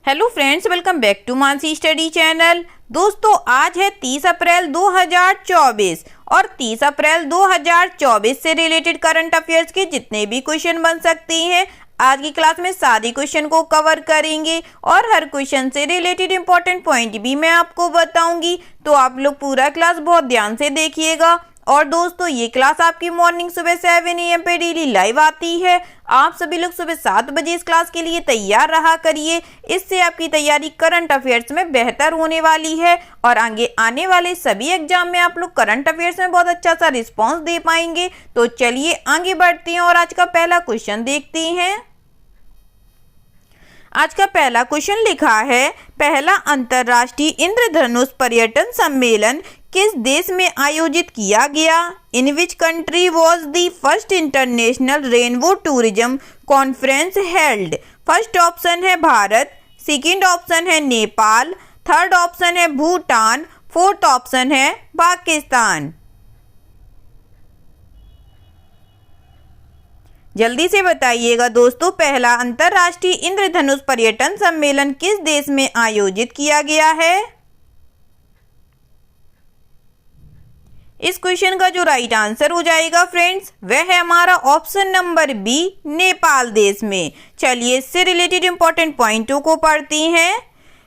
Hello friends, welcome back to Mansi study channel. दोस्तों, आज है 30 अप्रैल 2024 और 30 अप्रैल 2024 से रिलेटेड करंट अफेयर्स के जितने भी क्वेश्चन बन सकते हैं आज की क्लास में सारे क्वेश्चन को कवर करेंगे और हर क्वेश्चन से रिलेटेड इंपॉर्टेंट पॉइंट भी मैं आपको बताऊंगी। तो आप लोग पूरा क्लास बहुत ध्यान से देखिएगा। और दोस्तों, ये क्लास आपकी मॉर्निंग सुबह 7 AM पे डेली लाइव आती है। आप सभी लोग सुबह 7 बजे इस क्लास के लिए तैयार रहा करिए। इससे आपकी तैयारी करंट अफेयर्स में बेहतर होने वाली है और आगे आने वाले सभी एग्जाम में आप लोग करंट अफेयर्स में बहुत अच्छा सा रिस्पॉन्स दे पाएंगे। तो चलिए आगे बढ़ते हैं और आज का पहला क्वेश्चन देखते हैं। आज का पहला क्वेश्चन लिखा है, पहला अंतर्राष्ट्रीय इंद्रधनुष पर्यटन सम्मेलन किस देश में आयोजित किया गया? In which country was the first international rainbow tourism conference held? First option है भारत, सेकंड ऑप्शन है नेपाल, थर्ड ऑप्शन है भूटान, फोर्थ ऑप्शन है पाकिस्तान। जल्दी से बताइएगा दोस्तों, पहला अंतर्राष्ट्रीय इंद्रधनुष पर्यटन सम्मेलन किस देश में आयोजित किया गया है? इस क्वेश्चन का जो राइट आंसर हो जाएगा फ्रेंड्स, वह है हमारा ऑप्शन नंबर बी, नेपाल देश में। चलिए इससे रिलेटेड इंपॉर्टेंट पॉइंटों को पढ़ते हैं।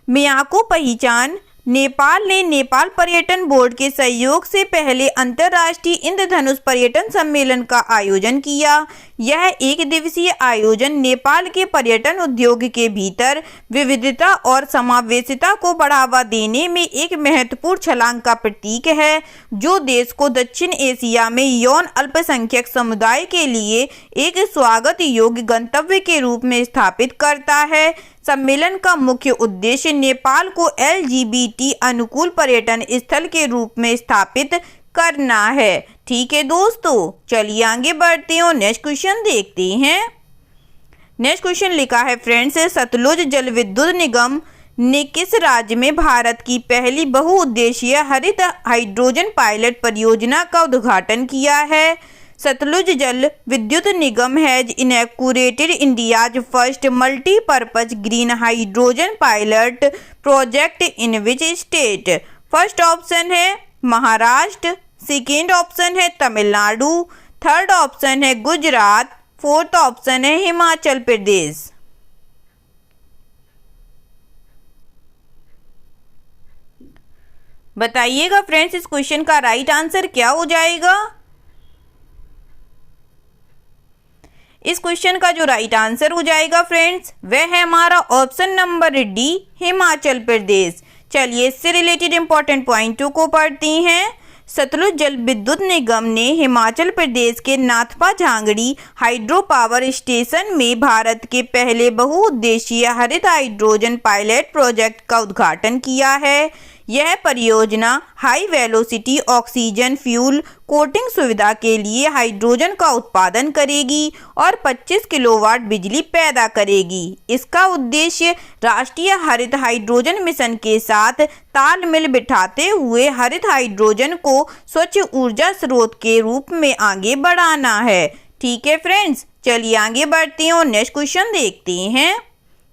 मियाको पहचान, नेपाल ने नेपाल पर्यटन बोर्ड के सहयोग से पहले अंतर्राष्ट्रीय इंद्रधनुष पर्यटन सम्मेलन का आयोजन किया। यह एक दिवसीय आयोजन नेपाल के पर्यटन उद्योग के भीतर विविधता और समावेशिता को बढ़ावा देने में एक महत्वपूर्ण छलांग का प्रतीक है, जो देश को दक्षिण एशिया में यौन अल्पसंख्यक समुदाय के लिए एक स्वागत योग्य गंतव्य के रूप में स्थापित करता है। सम्मेलन का मुख्य उद्देश्य नेपाल को LGBT अनुकूल पर्यटन स्थल के रूप में स्थापित करना है। ठीक है दोस्तों, चलिए आगे बढ़ते हैं और नेक्स्ट क्वेश्चन देखते हैं। नेक्स्ट क्वेश्चन लिखा है फ्रेंड्स, सतलुज जल विद्युत निगम ने किस राज्य में भारत की पहली बहुउद्देशीय हरित हाइड्रोजन पायलट परियोजना का उद्घाटन किया है? Satluj Jal Vidyut Nigam has inaugurated India's first multipurpose green hydrogen pilot project in which state? First option है महाराष्ट्र, सेकेंड ऑप्शन है तमिलनाडु, थर्ड ऑप्शन है गुजरात, फोर्थ ऑप्शन है हिमाचल प्रदेश। बताइएगा फ्रेंड्स, इस क्वेश्चन का राइट आंसर क्या हो जाएगा? इस क्वेश्चन का जो राइट आंसर हो जाएगा फ्रेंड्स, वह है हमारा option number D, Himachal Pradesh. चलिए इससे रिलेटेड इंपॉर्टेंट पॉइंटों को पढ़ते हैं। सतलुज जल विद्युत निगम ने हिमाचल प्रदेश के नाथपा झांगड़ी हाइड्रो पावर स्टेशन में भारत के पहले बहुउद्देशीय हरित हाइड्रोजन पायलट प्रोजेक्ट का उद्घाटन किया है। यह परियोजना high velocity oxygen fuel coating सुविधा के लिए हाइड्रोजन का उत्पादन करेगी और 25 किलोवाट बिजली पैदा करेगी। इसका उद्देश्य राष्ट्रीय हरित हाइड्रोजन मिशन के साथ तालमेल बिठाते हुए हरित हाइड्रोजन को स्वच्छ ऊर्जा स्रोत के रूप में आगे बढ़ाना है। ठीक है फ्रेंड्स, चलिए आगे बढ़ते हैं और नेक्स्ट क्वेश्चन देखते हैं।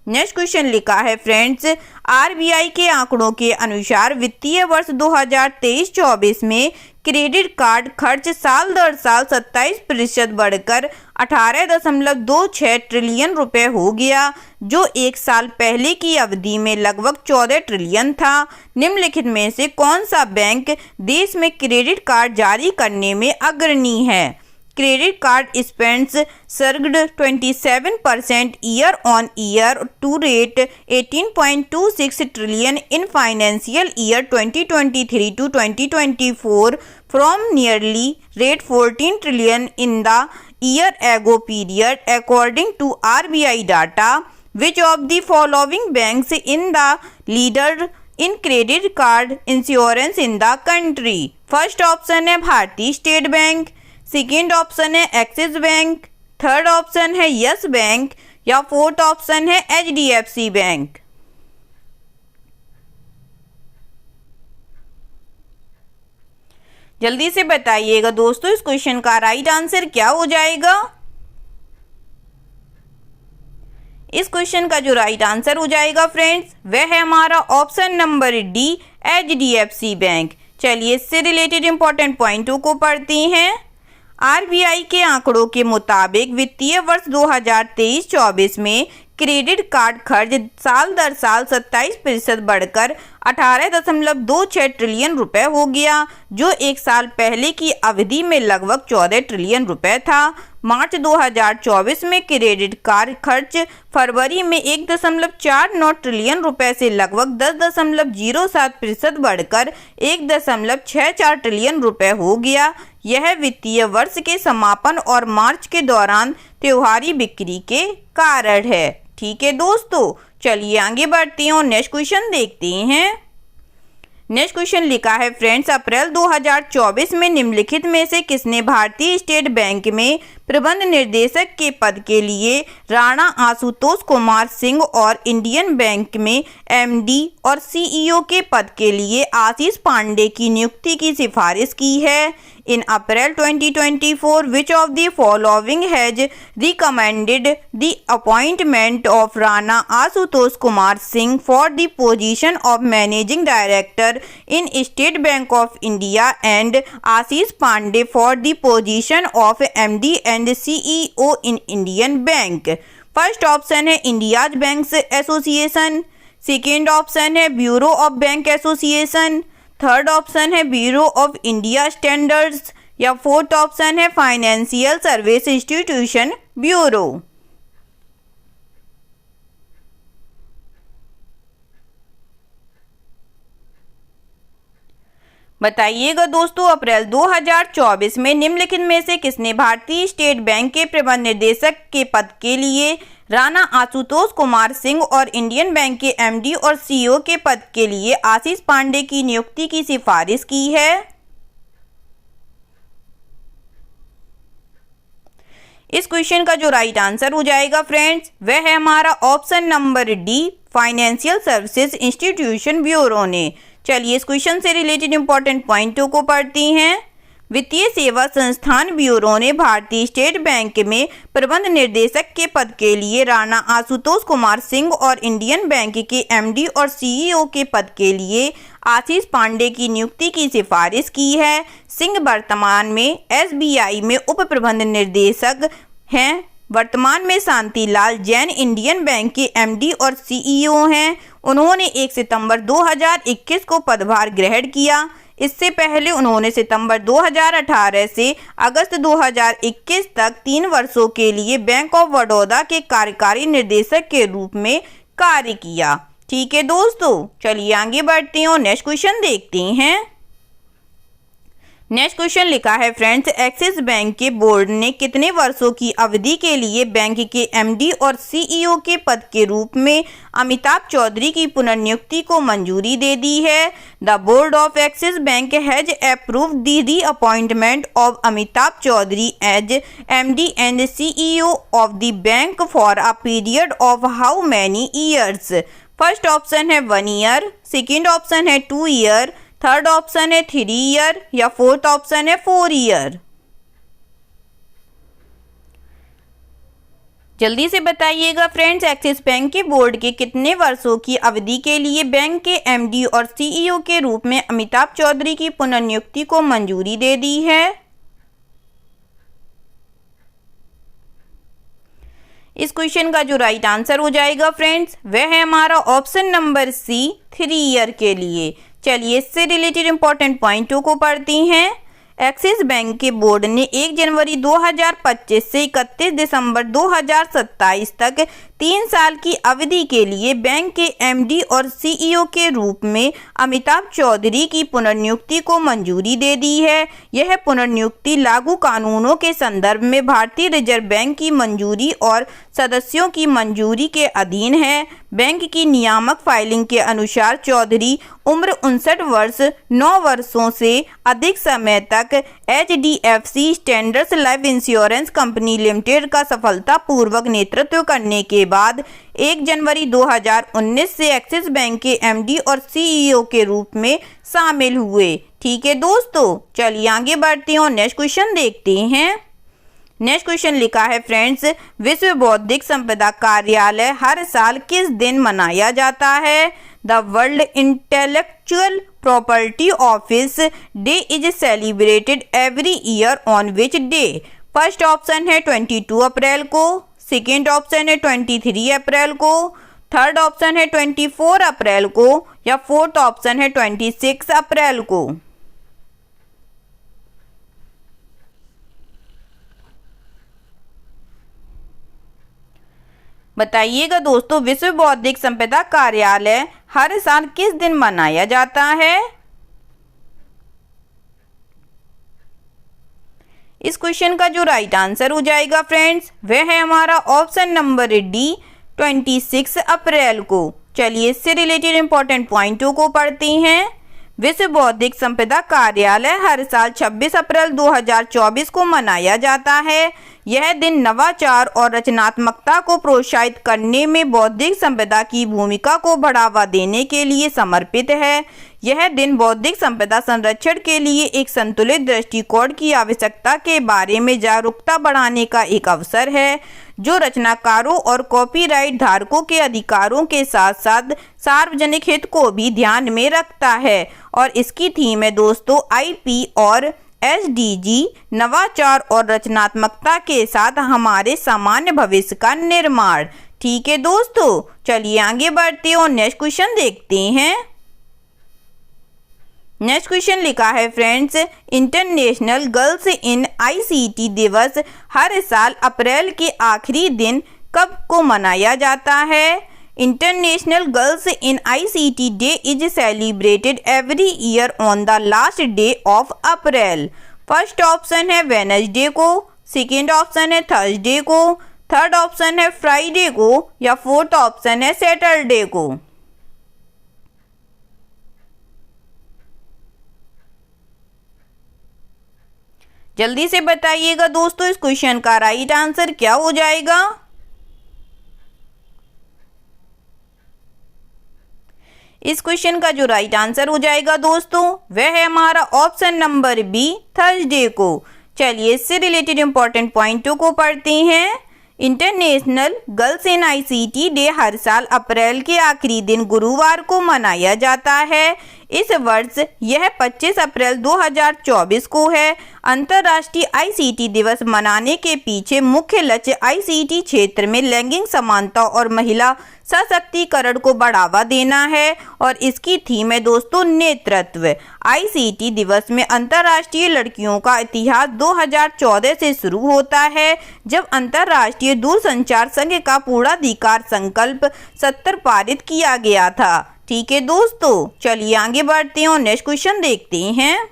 नेक्स्ट क्वेश्चन लिखा है फ्रेंड्स, RBI के आंकड़ों के अनुसार वित्तीय वर्ष 2023-24 में क्रेडिट कार्ड खर्च साल दर साल 27% बढ़कर 18.26 ट्रिलियन रुपए हो गया, जो एक साल पहले की अवधि में लगभग 14 ट्रिलियन था। निम्नलिखित में से कौन सा बैंक देश में क्रेडिट कार्ड जारी करने में अग्रणी है? Credit card spends surged 27% year on year to rate 18.26 trillion in financial year 2023 to 2024 from nearly rate 14 trillion in the year ago period, according to RBI data. Which of the following banks in the leader in credit card insurance in the country? First option है भारतीय state bank, second option है axis bank, third option है yes bank या fourth option है HDFC bank. जल्दी से बताइएगा दोस्तों, इस क्वेश्चन का राइट आंसर क्या हो जाएगा? इस क्वेश्चन का जो राइट आंसर हो जाएगा फ्रेंड्स, वह है हमारा option number D, HDFC bank. चलिए इससे रिलेटेड इंपॉर्टेंट पॉइंटों को पढ़ते हैं। RBI के आंकड़ों के मुताबिक वित्तीय वर्ष 2023-24 में क्रेडिट कार्ड खर्च साल दर साल 27% बढ़कर 18.26 ट्रिलियन रुपए हो गया, जो एक साल पहले की अवधि में लगभग 14 ट्रिलियन रुपए था। मार्च 2024 में क्रेडिट कार्ड खर्च फरवरी में 1.49 ट्रिलियन रुपए से लगभग 10.07% बढ़कर 1.64 ट्रिलियन रुपए हो गया। यह वित्तीय वर्ष के समापन और मार्च के दौरान त्योहारी बिक्री के कारण है। ठीक है दोस्तों, चलिए आगे बढ़ते हैं और नेक्स्ट क्वेश्चन देखते हैं। नेक्स्ट क्वेश्चन लिखा है फ्रेंड्स, अप्रैल 2024 में निम्नलिखित में से किसने भारतीय स्टेट बैंक में प्रबंध निर्देशक के पद के लिए राणा आशुतोष कुमार सिंह और इंडियन बैंक में MD और CEO के पद के लिए आशीष पांडे की नियुक्ति की सिफारिश की है? In April 2024, which of the following has recommended the appointment of Rana Ashutosh Kumar Singh for the position of Managing Director in State Bank of India and Ashish Pandey for the position of MD and CEO in Indian Bank? First option है India's banks association, second option है bureau of bank association, third option है bureau of India standards या fourth option है financial service institution bureau. बताइएगा दोस्तों, अप्रैल 2024 में निम्नलिखित में से किसने भारतीय स्टेट बैंक के प्रबंध निदेशक के पद के लिए राणा आशुतोष कुमार सिंह और इंडियन बैंक के MD और CEO के पद के लिए आशीष पांडे की नियुक्ति की सिफारिश की है? इस क्वेश्चन का जो राइट आंसर हो जाएगा फ्रेंड्स, वह है हमारा option number D, financial services institution bureau ने। चलिए इस क्वेश्चन से रिलेटेड इंपॉर्टेंट पॉइंटों को पढ़ते हैं। वित्तीय सेवा संस्थान ब्यूरो ने भारतीय स्टेट बैंक में प्रबंध निर्देशक के पद के लिए राणा आशुतोष कुमार सिंह और इंडियन बैंक के MD और CEO के पद के लिए आशीष पांडे की नियुक्ति की सिफारिश की है। सिंह वर्तमान में SBI में उप प्रबंध निर्देशक हैं। वर्तमान में शांतिलाल जैन इंडियन बैंक के MD और CEO हैं। उन्होंने 1 सितंबर 2021 को पदभार ग्रहण किया। इससे पहले उन्होंने सितंबर 2018 से अगस्त 2021 तक 3 वर्षों के लिए बैंक ऑफ बड़ौदा के कार्यकारी निर्देशक के रूप में कार्य किया। ठीक है दोस्तों, चलिए आगे बढ़ते हैं और नेक्स्ट क्वेश्चन देखते हैं। नेक्स्ट क्वेश्चन लिखा है फ्रेंड्स, एक्सिस बैंक के बोर्ड ने कितने वर्षों की अवधि के लिए बैंक के MD और CEO के पद के रूप में अमिताभ चौधरी की पुनर्नियुक्ति को मंजूरी दे दी है? The board of Axis bank has approved the reappointment of Amitabh Chaudhary as MD and CEO of the bank for a period of how many years? First option है 1 ईयर, सेकेंड ऑप्शन है 2 ईयर, थर्ड ऑप्शन है 3 year या fourth option है 4 year. जल्दी से बताइएगा friends, axis bank के board के कितने वर्षों की अवधि के लिए बैंक के MD और CEO के रूप में अमिताभ चौधरी की पुनर्नियुक्ति को मंजूरी दे दी है? इस क्वेश्चन का जो राइट आंसर हो जाएगा फ्रेंड्स, वह है हमारा ऑप्शन नंबर सी, 3 ईयर के लिए। चलिए इससे रिलेटेड इंपॉर्टेंट पॉइंटों को पढ़ते हैं। एक्सिस बैंक के बोर्ड ने 1 जनवरी 2025 से 31 दिसंबर 2027 तक 3 साल की अवधि के लिए बैंक के MD और CEO के रूप में अमिताभ चौधरी की पुनर्नियुक्ति को मंजूरी दे दी है। यह पुनर्नियुक्ति लागू कानूनों के संदर्भ में भारतीय रिजर्व बैंक की मंजूरी और सदस्यों की मंजूरी के अधीन है। बैंक की नियामक फाइलिंग के अनुसार चौधरी उम्र 59 वर्ष 9 वर्षों से अधिक समय तक HDFC standards life insurance company limited का सफलतापूर्वक नेतृत्व करने के बाद 1 जनवरी 2019 से एक्सिस बैंक के MD और CEO के रूप में शामिल हुए। ठीक है दोस्तों, चलिए आगे बढ़ते हैं और नेक्स्ट क्वेश्चन देखते हैं। नेक्स्ट क्वेश्चन लिखा है फ्रेंड्स, विश्व बौद्धिक संपदा कार्यालय हर साल किस दिन मनाया जाता है? The world intellectual property office day is celebrated every year on which day? First option है 22 अप्रैल को, सेकेंड ऑप्शन है 23 अप्रैल को, थर्ड ऑप्शन है 24 अप्रैल को या फोर्थ ऑप्शन है 26 अप्रैल को। बताइएगा दोस्तों, विश्व बौद्धिक संपदा कार्यालय हर साल किस दिन मनाया जाता है? इस क्वेश्चन का जो राइट आंसर हो जाएगा फ्रेंड्स, वह है हमारा ऑप्शन नंबर डी 26 अप्रैल को। चलिए इससे रिलेटेड इंपॉर्टेंट पॉइंटों को पढ़ते हैं। विश्व बौद्धिक संपदा कार्यालय हर साल 26 अप्रैल 2024 को मनाया जाता है। यह दिन नवाचार और रचनात्मकता को प्रोत्साहित करने में बौद्धिक संपदा की भूमिका को बढ़ावा देने के लिए समर्पित है। यह दिन बौद्धिक संपदा संरक्षण के लिए एक संतुलित दृष्टिकोण की आवश्यकता के बारे में जागरूकता बढ़ाने का एक अवसर है, जो रचनाकारों और कॉपीराइट धारकों के अधिकारों के साथ साथ सार्वजनिक हित को भी ध्यान में रखता है। और इसकी थीम है दोस्तों आईपी और एसडीजी, नवाचार और रचनात्मकता के साथ हमारे सामान्य भविष्य का निर्माण। ठीक है दोस्तों, चलिए आगे बढ़ते हैं और नेक्स्ट क्वेश्चन देखते हैं। नेक्स्ट क्वेश्चन लिखा है friends, international girls in ICT दिवस हर साल अप्रैल के आखिरी दिन कब को मनाया जाता है? International girls in ICT day is celebrated every year on the last day of April. First option है वेडनेसडे को, सेकेंड ऑप्शन है थर्सडे को, थर्ड ऑप्शन है फ्राइडे को या फोर्थ ऑप्शन है सैटरडे को। जल्दी से बताइएगा दोस्तों, इस क्वेश्चन का राइट आंसर क्या हो जाएगा? इस क्वेश्चन का जो राइट आंसर हो जाएगा दोस्तों, वह है हमारा ऑप्शन नंबर बी थर्सडे को। चलिए इससे रिलेटेड इंपॉर्टेंट पॉइंटों को पढ़ते हैं। International girls in ICT day हर साल अप्रैल के आखिरी दिन गुरुवार को मनाया जाता है। इस वर्ष यह 25 अप्रैल 2024 को है। अंतर्राष्ट्रीय आईसीटी दिवस मनाने के पीछे मुख्य लक्ष्य आईसीटी क्षेत्र में लैंगिक समानता और महिला सशक्तिकरण को बढ़ावा देना है और इसकी थीम है दोस्तों नेतृत्व। आईसीटी दिवस में अंतर्राष्ट्रीय लड़कियों का इतिहास 2014 से शुरू होता है, जब अंतर्राष्ट्रीय दूरसंचार संघ का पूर्णाधिकार संकल्प 70 पारित किया गया था। ठीक है दोस्तों, चलिए आगे बढ़ते हैं और नेक्स्ट क्वेश्चन देखते हैं।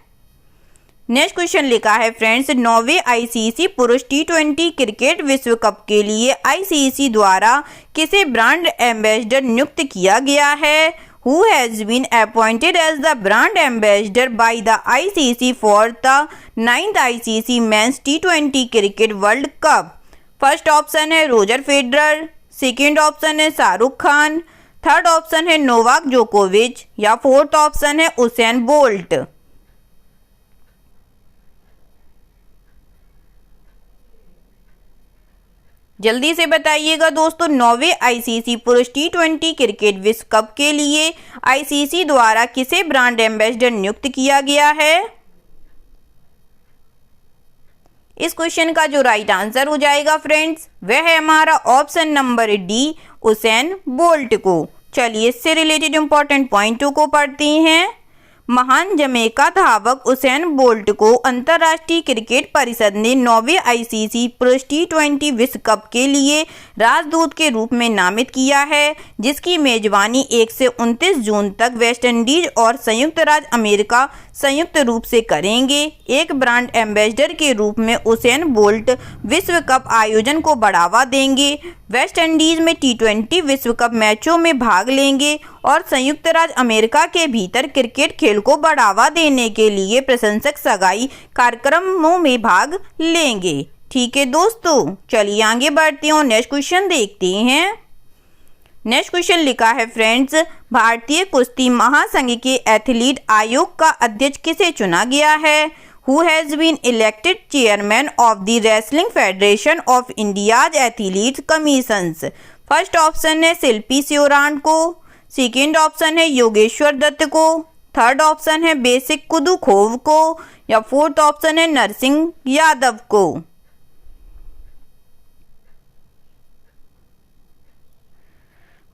नेक्स्ट क्वेश्चन लिखा है फ्रेंड्स, 9वें आईसीसी पुरुष टी20 क्रिकेट विश्व कप के लिए आईसीसी द्वारा किसे ब्रांड एम्बेसडर नियुक्त किया गया है? Who has been appointed as the brand ambassador by the ICC for the 9th ICC men's टी20 cricket world cup? First option है रोजर फेडरर, सेकेंड ऑप्शन है शाहरुख खान, थर्ड ऑप्शन है नोवाक जोकोविच या फोर्थ ऑप्शन है उसेन बोल्ट। जल्दी से बताइएगा दोस्तों, 9वें आईसीसी पुरुष टी20 क्रिकेट विश्व कप के लिए आईसीसी द्वारा किसे ब्रांड एम्बेसडर नियुक्त किया गया है? इस क्वेश्चन का जो राइट आंसर हो जाएगा फ्रेंड्स, वह है हमारा option number D Usain bolt को। चलिए इससे रिलेटेड इंपॉर्टेंट पॉइंटों को पढ़ते हैं। महान जमैका धावक उसेन बोल्ट को अंतर्राष्ट्रीय क्रिकेट परिषद ने 9वें आईसीसी पुरुष टी20 विश्व कप के लिए राजदूत के रूप में नामित किया है, जिसकी मेजबानी 1 से 29 जून तक वेस्टइंडीज और संयुक्त राज्य अमेरिका संयुक्त रूप से करेंगे। एक ब्रांड एम्बेसडर के रूप में उसेन बोल्ट विश्व कप आयोजन को बढ़ावा देंगे, वेस्टइंडीज में टी20 विश्व कप मैचों में भाग लेंगे और संयुक्त राज्य अमेरिका के भीतर क्रिकेट खेल को बढ़ावा देने के लिए प्रशंसक सगाई कार्यक्रमों में भाग लेंगे। ठीक है दोस्तों, चलिए आगे बढ़ते हैं और नेक्स्ट क्वेश्चन देखते हैं। नेक्स्ट क्वेश्चन लिखा है फ्रेंड्स, भारतीय कुश्ती महासंघ के एथलीट आयोग का अध्यक्ष किसे चुना गया है? Who has been elected chairman of the wrestling federation of India's athletes commissions. First option है शिल्पी शिवरान को, सेकेंड ऑप्शन है योगेश्वर दत्त को, थर्ड ऑप्शन है बेसिक कुदुखोव को, या फोर्थ ऑप्शन है नरसिंह यादव को।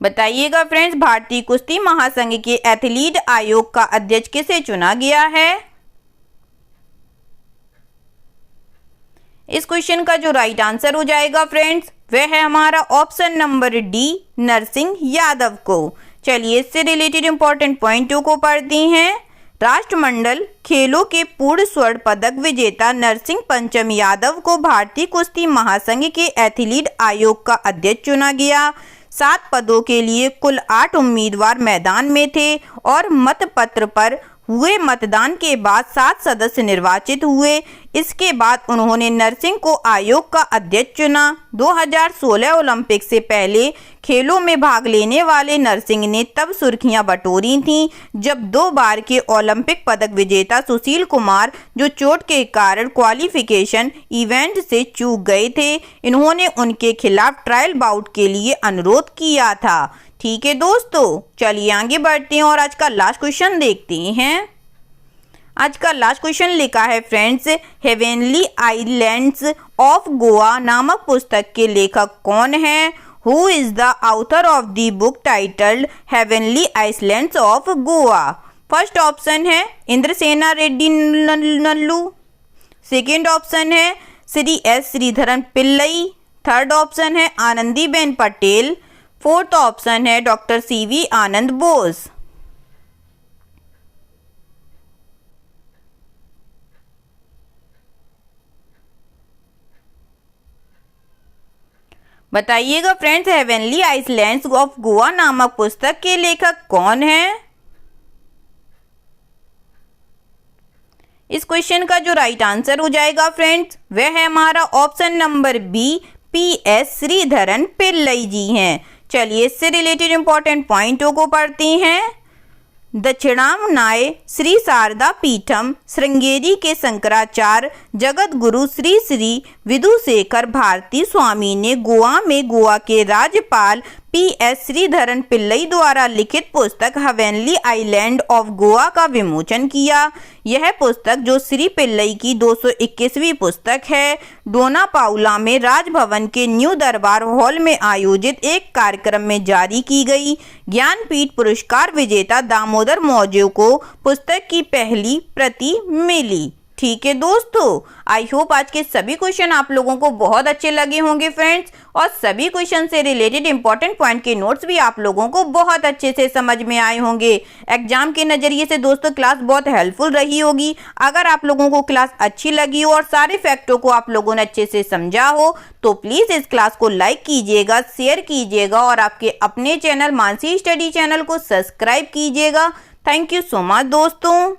बताइएगा फ्रेंड्स, भारतीय कुश्ती महासंघ के एथलीट आयोग का अध्यक्ष किसे चुना गया है? इस क्वेश्चन का जो राइट आंसर हो जाएगा फ्रेंड्स, वह है हमारा option number D, Narsingh Yadav को। चलिए इससे रिलेटेड इंपॉर्टेंट पॉइंटों को पढ़ते हैं। राष्ट्रमंडल खेलों के पूर्ण स्वर्ण पदक विजेता नरसिंह पंचम यादव को भारतीय कुश्ती महासंघ के एथलीट आयोग का अध्यक्ष चुना गया। 7 पदों के लिए कुल 8 उम्मीदवार मैदान में थे और मतपत्र पर हुए मतदान के बाद 7 सदस्य निर्वाचित हुए। इसके बाद उन्होंने नरसिंह को आयोग का अध्यक्ष चुना। 2016 ओलंपिक से पहले खेलों में भाग लेने वाले नरसिंह ने तब सुर्खियां बटोरी थीं जब 2 बार के ओलंपिक पदक विजेता सुशील कुमार जो चोट के कारण क्वालिफिकेशन इवेंट से चूक गए थे, इन्होंने उनके खिलाफ ट्रायल बाउट के लिए अनुरोध किया था। ठीक है दोस्तों, चलिए आगे बढ़ते हैं और आज का लास्ट क्वेश्चन देखते हैं। आज का लास्ट क्वेश्चन लिखा है friends, heavenly islands of Goa नामक पुस्तक के लेखक कौन है? Who is the author of the book titled heavenly islands of Goa? First option है इंद्रसेना रेड्डी नल्लू, सेकेंड ऑप्शन है Shri S Sreedharan Pillai, third option है आनंदीबेन पटेल, फोर्थ ऑप्शन है डॉक्टर सीवी आनंद बोस। बताइएगा friends, heavenly islands of Goa नामक पुस्तक के लेखक कौन है? इस क्वेश्चन का जो राइट आंसर हो जाएगा फ्रेंड्स, वह है हमारा option number B, P S. Sreedharan Pillai ji हैं। चलिए इससे रिलेटेड इंपॉर्टेंट पॉइंटों को पढ़ते हैं। दक्षिणामनाय श्री शारदा पीठम श्रृंगेरी के शंकराचार्य जगत गुरु श्री श्री विधुशेखर भारती स्वामी ने गोवा में गोवा के राज्यपाल पी.एस. श्रीधरन पिल्लई द्वारा लिखित पुस्तक हेवनली आइलैंड ऑफ गोवा का विमोचन किया। यह पुस्तक, जो श्री पिल्लई की 221वीं पुस्तक है, डोना पाउला में राजभवन के न्यू दरबार हॉल में आयोजित एक कार्यक्रम में जारी की गई। ज्ञानपीठ पुरस्कार विजेता दामोदर मौर्य को पुस्तक की पहली प्रति मिली। ठीक है दोस्तों, आई होप आज के सभी क्वेश्चन आप लोगों को बहुत अच्छे लगे होंगे फ्रेंड्स, और सभी क्वेश्चन से रिलेटेड इंपॉर्टेंट पॉइंट के नोट्स भी आप लोगों को बहुत अच्छे से समझ में आए होंगे। एग्जाम के नज़रिए से दोस्तों क्लास बहुत हेल्पफुल रही होगी। अगर आप लोगों को क्लास अच्छी लगी हो और सारे फैक्टों को आप लोगों ने अच्छे से समझा हो तो प्लीज़ इस क्लास को लाइक कीजिएगा, शेयर कीजिएगा और आपके अपने चैनल मानसी स्टडी चैनल को सब्सक्राइब कीजिएगा। थैंक यू सो मच दोस्तों।